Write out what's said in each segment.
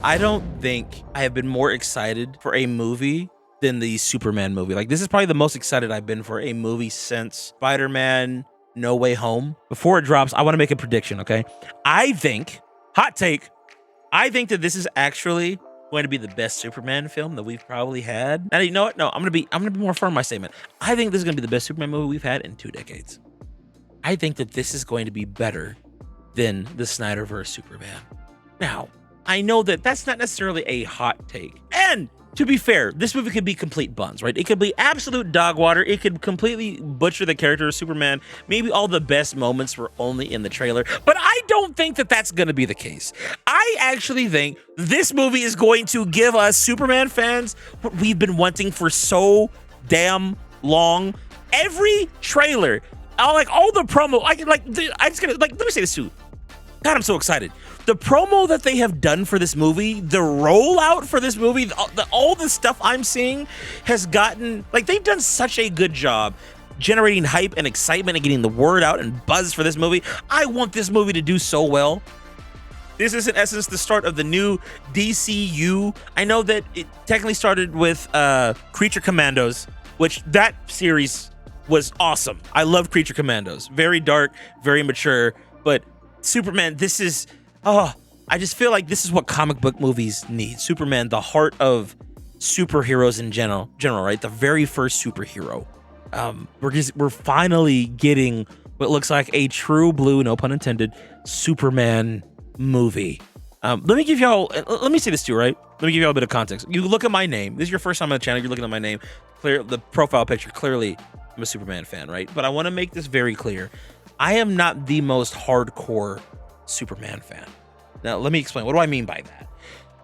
I don't think I have been more excited for a movie than the Superman movie. Like, this is probably the most excited I've been for a movie since Spider-Man No Way Home. Before it drops, I want to make a prediction, okay? I think, hot take, I think that this is actually going to be the best Superman film that we've probably had. And you know what? No, I'm gonna be more firm in my statement. I think this is gonna be the best Superman movie we've had in 2 decades. I think that this is going to be better than the Snyderverse Superman. Now, I know that that's not necessarily a hot take. And to be fair, this movie could be complete buns, right? It could be absolute dog water. It could completely butcher the character of Superman. Maybe all the best moments were only in the trailer. But I don't think that that's going to be the case. I actually think this movie is going to give us Superman fans what we've been wanting for so damn long. Every trailer, like all the promo, let me say this too. God, I'm so excited. The promo that they have done for this movie, the rollout for this movie, all the stuff I'm seeing has gotten, like, they've done such a good job generating hype and excitement and getting the word out and buzz for this movie. I want this movie to do so well. This is, in essence, the start of the new DCU. I know that it technically started with Creature Commandos, which that series was awesome. I love Creature Commandos. Very dark, very mature, but Superman, this is, I just feel like this is what comic book movies need. Superman, the heart of superheroes in general, right? The very first superhero. We're finally getting what looks like a true blue, no pun intended, Superman movie. Let me say this too, right? Let me give y'all a bit of context. You look at my name. This is your first time on the channel. You're looking at my name. The profile picture, clearly I'm a Superman fan, right? But I want to make this very clear. I am not the most hardcore Superman fan. Now, let me explain. What do I mean by that?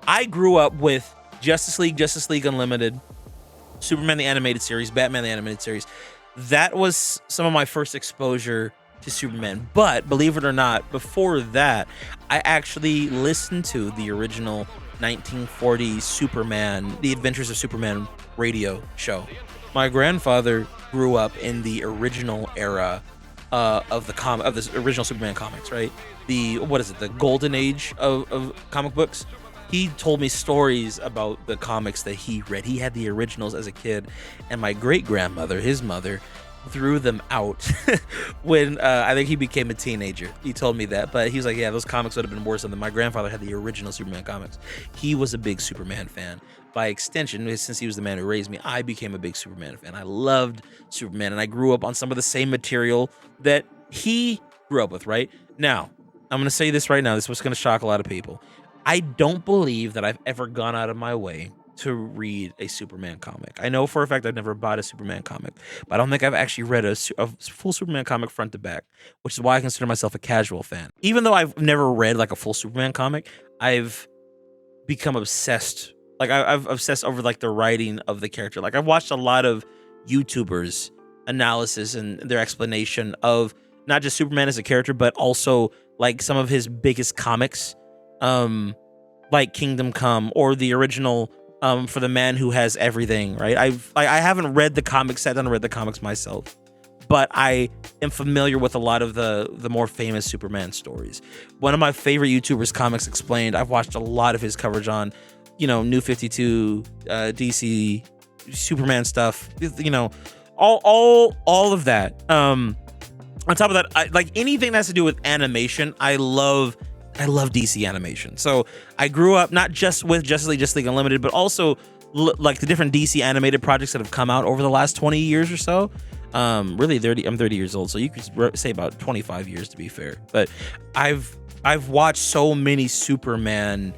I grew up with Justice League Unlimited, Superman the Animated Series, Batman the Animated Series. That was some of my first exposure to Superman. But believe it or not, before that, I actually listened to the original 1940s Superman, The Adventures of Superman radio show. My grandfather grew up in the original era of the original Superman comics, right? The golden age of comic books. He told me stories about the comics that he read. He had the originals as a kid, and my great-grandmother, his mother, threw them out when I think he became a teenager. He told me that, but he was like, yeah, those comics would have been worse than them. My grandfather had the original Superman comics. He was a big Superman fan. By extension, since he was the man who raised me, I became a big Superman fan. I loved Superman, and I grew up on some of the same material that he grew up with, right? Now, I'm going to say this right now. This is what's going to shock a lot of people. I don't believe that I've ever gone out of my way to read a Superman comic. I know for a fact I've never bought a Superman comic, but I don't think I've actually read a full Superman comic front to back, which is why I consider myself a casual fan. Even though I've never read like a full Superman comic, I've become obsessed. Like I've obsessed over like the writing of the character. Like I've watched a lot of YouTubers analysis and their explanation of not just Superman as a character, but also like some of his biggest comics, like Kingdom Come or the original for the Man Who Has Everything, right? I haven't read the comics, sat down and read the comics myself, but I am familiar with a lot of the more famous Superman stories. One of my favorite YouTubers, Comics Explained, I've watched a lot of his coverage on, New 52, DC, Superman stuff, all of that. On top of that, I like anything that has to do with animation. I love DC animation. So I grew up not just with Justice League Unlimited, but also like the different DC animated projects that have come out over the last 20 years or so. Really, I'm 30 years old, so you could say about 25 years to be fair. But I've watched so many Superman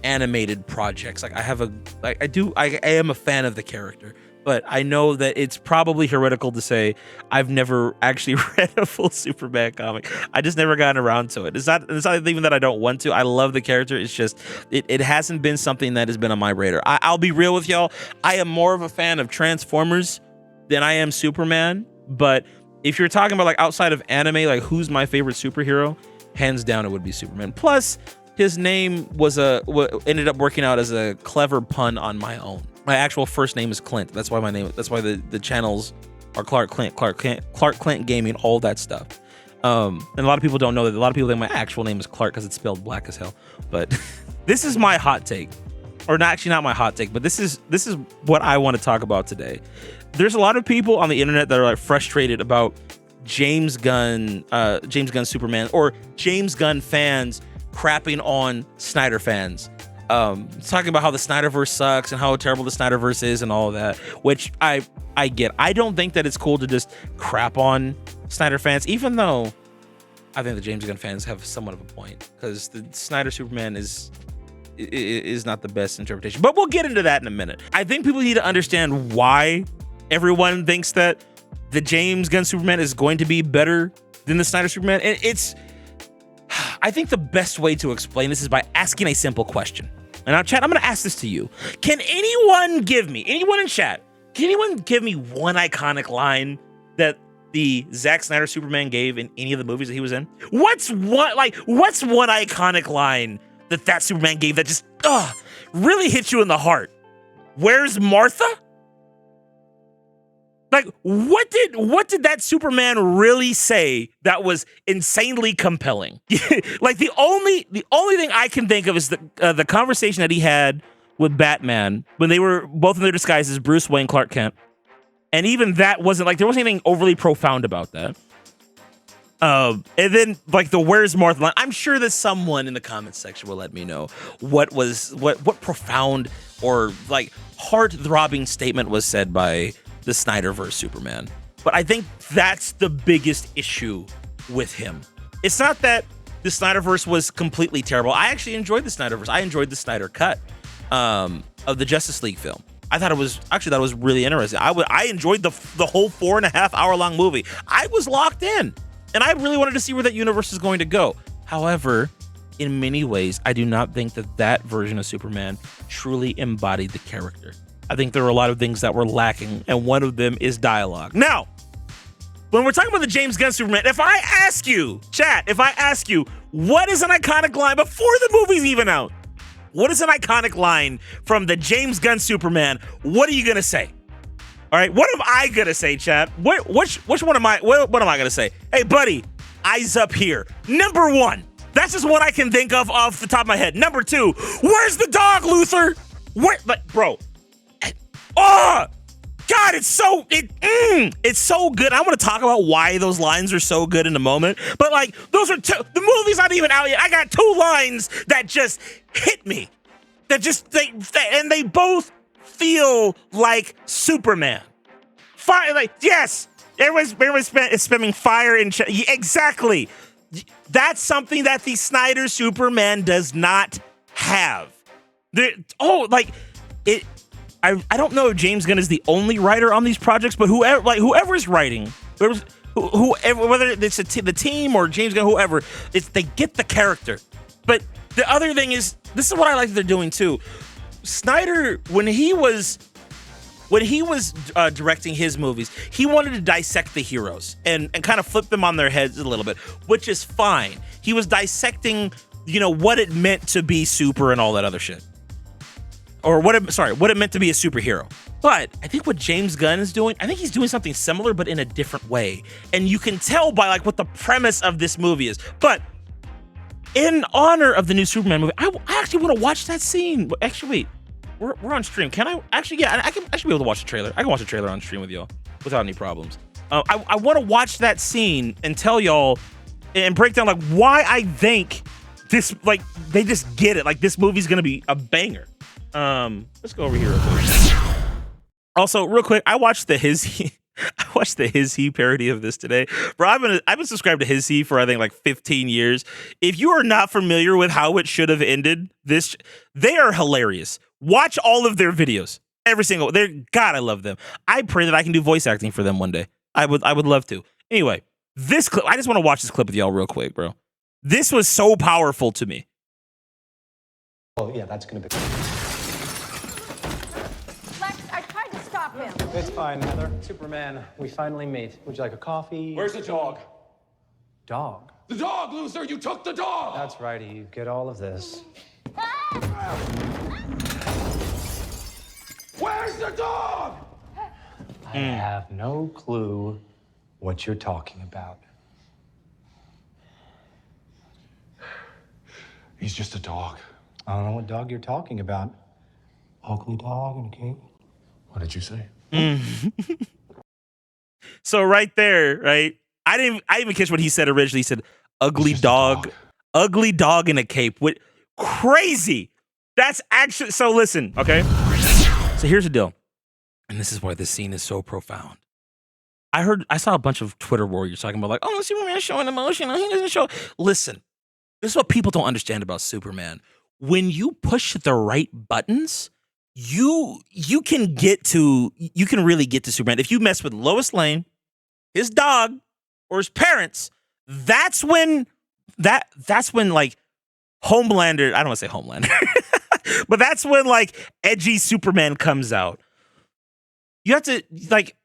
animated projects. Like I am a fan of the character, but I know that it's probably heretical to say I've never actually read a full Superman comic. I just never gotten around to it. It's not even that I don't want to. I love the character. It's just it hasn't been something that has been on my radar. I'll be real with y'all. I am more of a fan of Transformers than I am Superman. But if you're talking about like outside of anime, like who's my favorite superhero, hands down it would be Superman. Plus, his name ended up working out as a clever pun on my own. My actual first name is Clint. That's why the channels are Clark Clint Gaming, all that stuff. And a lot of people don't know that. A lot of people think my actual name is Clark because it's spelled black as hell. But This is my hot take, or not, actually not my hot take, but this is what I want to talk about today. There's a lot of people on the internet that are like frustrated about James Gunn Superman, or James Gunn fans crapping on Snyder fans, talking about how the Snyderverse sucks and how terrible the Snyderverse is and all of that, which I get. I don't think that it's cool to just crap on Snyder fans, even though I think the James Gunn fans have somewhat of a point, because the Snyder Superman is not the best interpretation. But we'll get into that in a minute. I think people need to understand why everyone thinks that the James Gunn Superman is going to be better than the Snyder Superman. And I think the best way to explain this is by asking a simple question. And now, chat, I'm going to ask this to you. Can anyone in chat, can anyone give me one iconic line that the Zack Snyder Superman gave in any of the movies that he was in? What's one iconic line that Superman gave that just really hit you in the heart? Where's Martha? Like, what did that Superman really say that was insanely compelling? Like, the only thing I can think of is the conversation that he had with Batman when they were both in their disguises, Bruce Wayne, Clark Kent. And even that wasn't like, there wasn't anything overly profound about that. And then like the "Where's Martha" line, I'm sure that someone in the comments section will let me know what profound or like heart-throbbing statement was said by the Snyderverse Superman. But I think that's the biggest issue with him. It's not that the Snyderverse was completely terrible. I actually enjoyed the Snyderverse. I enjoyed the Snyder cut of the Justice League film. I thought it was really interesting. I enjoyed the whole 4.5 hour long movie. I was locked in, and I really wanted to see where that universe is going to go. However, in many ways, I do not think that version of Superman truly embodied the character. I think there are a lot of things that were lacking, and one of them is dialogue. Now, when we're talking about the James Gunn Superman, if I ask you, chat, what is an iconic line before the movie's even out? What is an iconic line from the James Gunn Superman? What are you gonna say? All right, what am I gonna say, chat? Which one am I? What am I gonna say? Hey, buddy, eyes up here. Number one, that's just what I can think of off the top of my head. Number two, where's the dog, Luther? Bro. Oh, God, it's so good. I want to talk about why those lines are so good in a moment. But like, those are the movie's not even out yet. I got two lines that just hit me. They both feel like Superman. Fire, like, yes, everyone's spamming fire and exactly. That's something that the Snyder Superman does not have. I don't know if James Gunn is the only writer on these projects, but whoever's writing, whether it's the team or James Gunn, whoever, they get the character. But the other thing is, this is what I like that they're doing too. Snyder, when he was directing his movies, he wanted to dissect the heroes and kind of flip them on their heads a little bit, which is fine. He was dissecting, what it meant to be super and all that other shit. Or what it meant to be a superhero. But I think what James Gunn is doing, I think he's doing something similar, but in a different way. And you can tell by like what the premise of this movie is. But in honor of the new Superman movie, I actually want to watch that scene. Actually, wait, we're on stream. Can I actually? Yeah, I should be able to watch the trailer. I can watch the trailer on stream with y'all without any problems. I want to watch that scene and tell y'all and break down like why I think this, like, they just get it. Like, this movie's gonna be a banger. Let's go over here real quick. Also, real quick, I watched the His He parody of this today. Bro, I've been subscribed to His He for I think like 15 years. If you are not familiar with how it should have ended, they are hilarious. Watch all of their videos. Every single God, I love them. I pray that I can do voice acting for them one day. I would love to. Anyway, this clip, I just want to watch this clip with y'all real quick, bro. This was so powerful to me. Oh yeah, that's gonna be. It's fine, Heather. Superman, we finally meet. Would you like a coffee? Where's the dog? Dog? The dog, Luther! You took the dog! That's right, you get all of this. Where's the dog? I have no clue what you're talking about. He's just a dog. I don't know what dog you're talking about. Ugly dog in a cape. What did you say? So right there, right? I didn't even catch what he said originally. He said ugly It's just a dog, dog. ugly dog in a cape. What crazy. That's actually so listen, okay? So here's the deal. And this is why this scene is so profound. I saw a bunch of Twitter warriors talking about like, oh, Superman's showing emotion. Oh, he doesn't show. Listen, this is what people don't understand about Superman. When you push the right buttons, you can really get to Superman. If you mess with Lois Lane, his dog, or his parents, that's when like Homelander, I don't want to say Homelander, but that's when like edgy Superman comes out. You have to like,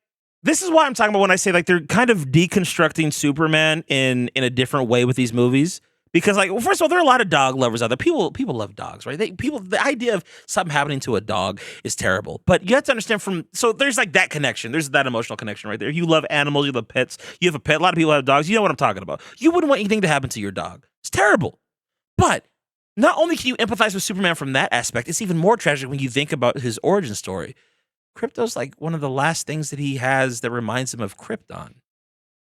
this is why I'm talking about when I say like they're kind of deconstructing Superman in a different way with these movies. Because like, well, first of all, there are a lot of dog lovers out there. People love dogs, right? The idea of something happening to a dog is terrible. But you have to understand so there's like that connection. There's that emotional connection right there. You love animals, you love pets. You have a pet. A lot of people have dogs. You know what I'm talking about. You wouldn't want anything to happen to your dog. It's terrible. But not only can you empathize with Superman from that aspect, it's even more tragic when you think about his origin story. Krypto's like one of the last things that he has that reminds him of Krypton.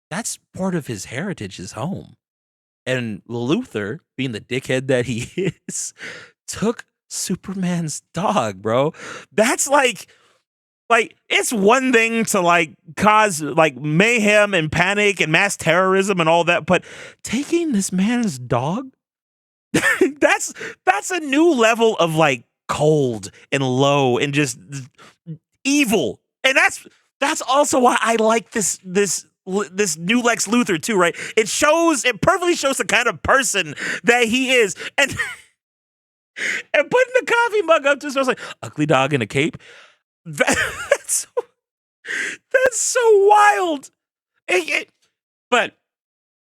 That's part of his heritage, his home. And Luthor, being the dickhead that he is, took Superman's dog, bro. That's like it's one thing to like cause like mayhem and panic and mass terrorism and all that, but taking this man's dog, that's a new level of like cold and low and just evil. And that's also why I like this new Lex Luthor too, right? It perfectly shows the kind of person that he is. And putting the coffee mug up to his face like ugly dog in a cape. That's so wild. But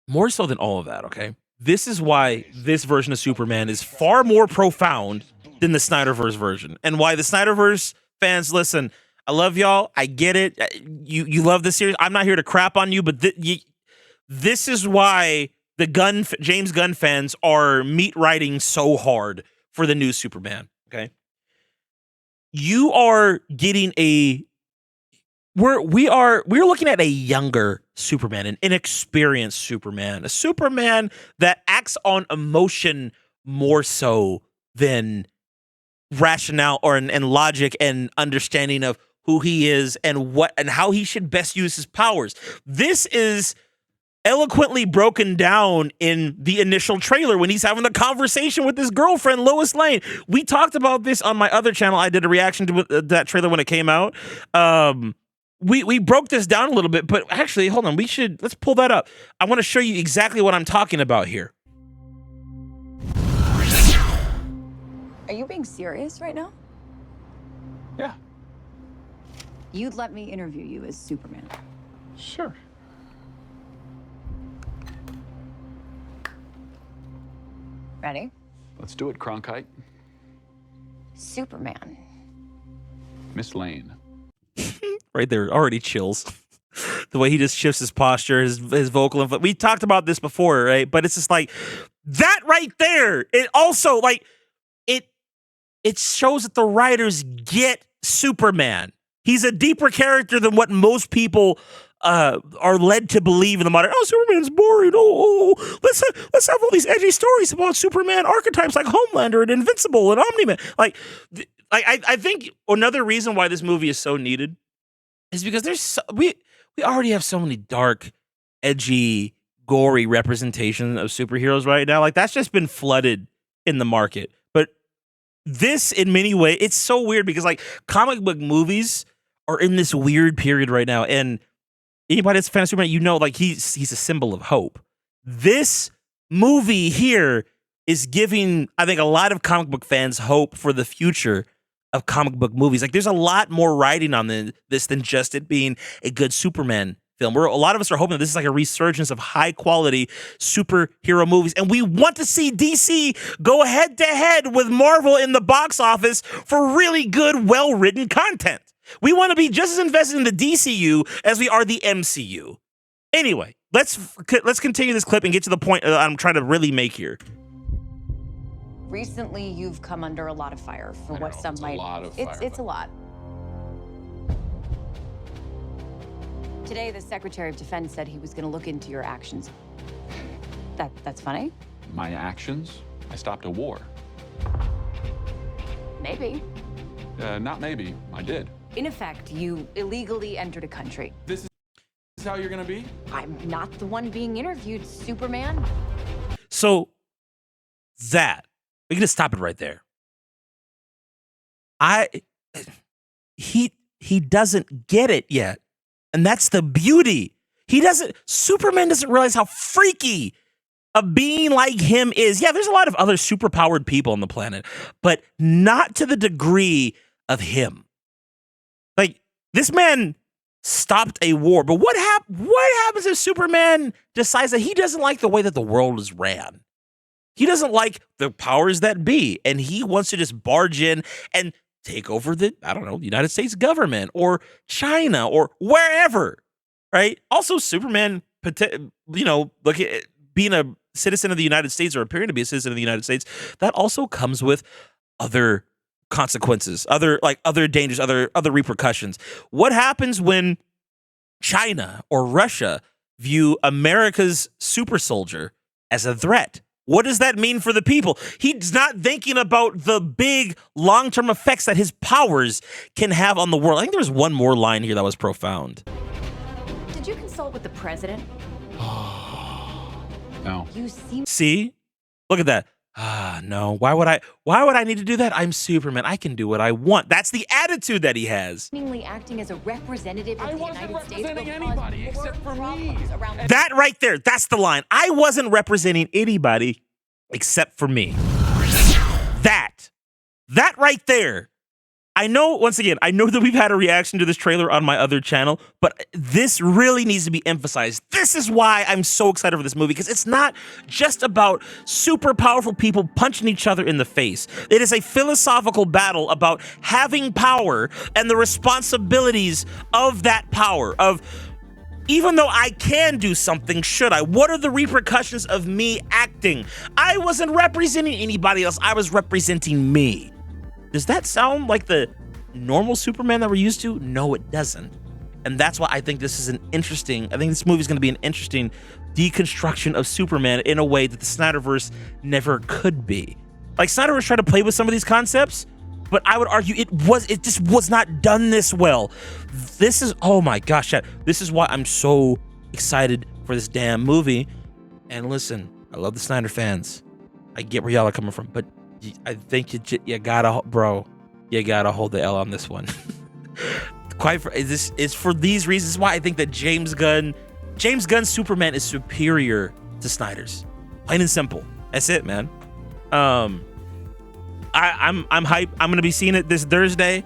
more so than all of that, okay? This is why this version of Superman is far more profound than the Snyderverse version. And why the Snyderverse fans, listen, I love y'all. I get it. You love this series. I'm not here to crap on you, but this is why the James Gunn fans are meat writing so hard for the new Superman. Okay, you are getting we're looking at a younger Superman, an inexperienced Superman, a Superman that acts on emotion more so than rationale and logic and understanding of who he is and how he should best use his powers. This is eloquently broken down in the initial trailer when he's having a conversation with his girlfriend Lois Lane. We talked about this on my other channel. I did a reaction to that trailer when it came out. We broke this down a little bit, but actually, hold on. Let's pull that up. I want to show you exactly what I'm talking about here. Are you being serious right now? Yeah, You'd let me interview you as Superman. sure. Ready? Let's do it, Cronkite. Superman. Miss Lane. Right there, already chills. The way he just shifts his posture, his vocal inflection. We talked about this before, right? But it's just like that right there. It also like it shows that the writers get Superman. He's a deeper character than what most people are led to believe in the modern. Oh, Superman's boring. Let's have all these edgy stories about Superman archetypes like Homelander and Invincible and Omni-Man. I think another reason why this movie is so needed is because we already have so many dark, edgy, gory representation of superheroes right now. Like that's just been flooded in the market. But this, in many ways, it's so weird because like comic book movies are in this weird period right now, and anybody that's a fan of Superman, you know, like he's a symbol of hope. This movie here is giving, I think, a lot of comic book fans hope for the future of comic book movies. Like there's a lot more writing on this than just it being a good Superman film. A lot of us are hoping that this is like a resurgence of high quality superhero movies. And we want to see DC go head to head with Marvel in the box office for really good, well-written content. We want to be just as invested in the DCU as we are the MCU. Anyway, let's continue this clip and get to the point I'm trying to really make here. recently you've come under a lot of fire for what some it's might. a lot of fire, It's but- a lot. Today, the Secretary of Defense said he was going to look into your actions. That's funny? My actions? I stopped a war. Maybe. Not maybe. I did. In effect, you illegally entered a country. This is how you're gonna be? I'm not the one being interviewed, Superman. So that we're gonna stop it right there. He doesn't get it yet. And that's the beauty. Superman doesn't realize how freaky a being like him is. Yeah, there's a lot of other superpowered people on the planet, but not to the degree of him. Like, this man stopped a war, but what happens if Superman decides that he doesn't like the way that the world is ran? He doesn't like the powers that be, and he wants to just barge in and take over the United States government or China or wherever, right? Also, Superman, look at being a citizen of the United States or appearing to be a citizen of the United States, that also comes with other consequences, other dangers, other repercussions. What happens when China or Russia view America's super soldier as a threat? What does that mean for the people? He's not thinking about the big long-term effects that his powers can have on the world. I think there was one more line here that was profound. Did you consult with the president? No. You seem See? Look at that. No. Why would I need to do that? I'm Superman. I can do what I want. That's the attitude that he has. seemingly acting as a representative of I the wasn't United States. representing will cause anybody more except for me. problems around That right there, that's the line. I wasn't representing anybody except for me. That right there. I know that we've had a reaction to this trailer on my other channel, but this really needs to be emphasized. This is why I'm so excited for this movie, because it's not just about super powerful people punching each other in the face. It is a philosophical battle about having power and the responsibilities of that power, of even though I can do something, should I? What are the repercussions of me acting? I wasn't representing anybody else. I was representing me. Does that sound like the normal Superman that we're used to? No, it doesn't. And that's why I think this is I think this movie is going to be an interesting deconstruction of Superman in a way that the Snyderverse never could be. Like, Snyderverse tried to play with some of these concepts, but I would argue it just was not done this well. This is, oh my gosh, Chad, this is why I'm so excited for this damn movie. And listen, I love the Snyder fans. I get where y'all are coming from, but I think you gotta hold the L on this one. It's for these reasons why I think that James Gunn's Superman is superior to Snyder's. Plain and simple. That's it, man. I'm hyped. I'm gonna be seeing it this Thursday.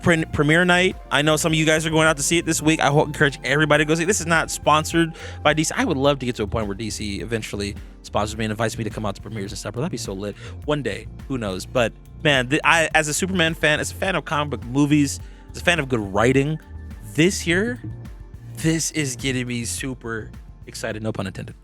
Premiere night. I know some of you guys are going out to see it this week. I encourage everybody to go see it. This is not sponsored by DC. I would love to get to a point where DC eventually sponsors me and invites me to come out to premieres and stuff. But that'd be so lit. One day, who knows? But man, as a Superman fan, as a fan of comic book movies, as a fan of good writing, this is getting me super excited. No pun intended.